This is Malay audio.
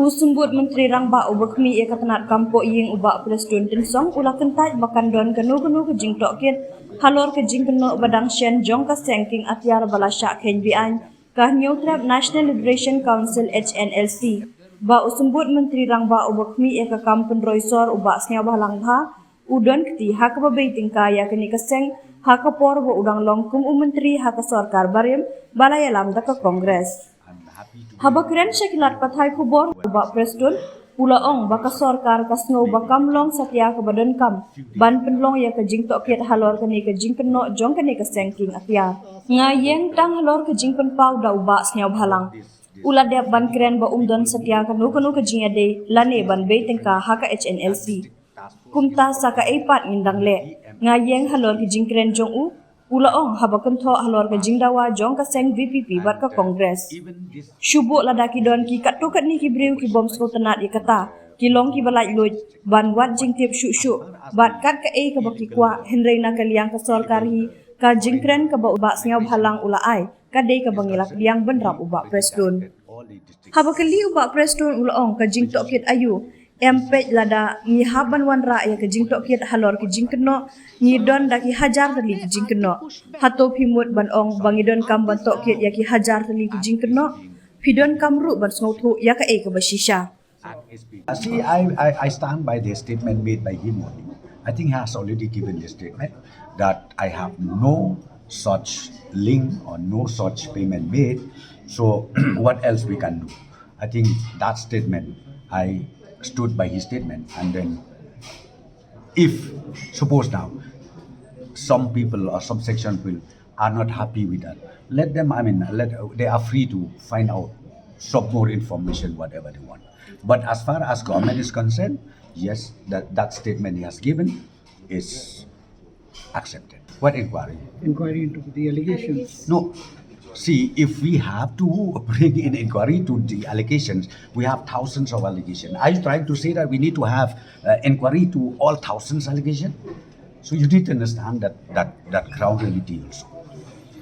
Usumbut Menteri Rangba ubakmi ia katanat kampo iyeng ubak Presiden Tinsong ulah kentaj bakan don kenu ke jingtohkit halor ke jingkynnoh badang syen jong ka sengking atyar balasyak KNBI kah Neutrap National Liberation Council HNLC ba usumbut Menteri Rangba ubakmi ia ka kampen roisor ubak Sniawbhalang Dhar udon keti hak babei tingkaya kini keseng hak por bo udang longkum menteri hak sarkar barim balaya lam da ka Kongres. Habakren Syllad pathai kubor ubak Presiden ulaong baka sarkar kasngau bakam long satya ke badan kam ban penlong ya ke jingtohkit halor kini ke jingkynnoh jong kini ke sengking atya ngayeng tang halor ke jingpen pau da ubak Sniawbhalang ulah dep ban kren ba umdon satya kanu ke jingade lane ban bei tingka hak HNLC kumta saka epat ngindang le ngayeng halor ke jingkren jong u ulaong habakan tho halor ke jingdawa jong ka seng VPP bat ka Kongres syubuk ladaki don ki kat tu kat ni ki breu ki bom sko tenat ikata ki long ki balai luj ban wat jingtip syuk bat kat ka e ka baki kwa henrei na ka liang ka sarkari ka jingkren ka ba ubak Sniawbhalang ula ai ka dei ka bangilak liang benrap ubak Presiden habakali ubak Presiden ulaong ka jingtohkit ayu empej lada ni haban wan ra ya ke jingtohkit halor ke jingkynnoh ni don daki hajar tali ke jingkynnoh hato phimut ban ong bangidon kam ban tohkit ya ki hajar tali ke jingkynnoh pidon kamru ban snothu ya ka e ke basisha. See, I stand by the statement made by him only. I think he has already given the statement that I have no such link or no such payment made. So what else we can do? I think that statement, I stood by his statement, and then if suppose now some people or some section people are not happy with that, let them, they are free to find out some more information, whatever they want. But as far as government is concerned, yes, that statement he has given is accepted. What inquiry? Inquiry into the allegations. No. See, if we have to bring in inquiry to the allegations, we have thousands of allegations. Are you trying to say that we need to have inquiry to all thousands allegations? So you need to understand that ground reality also.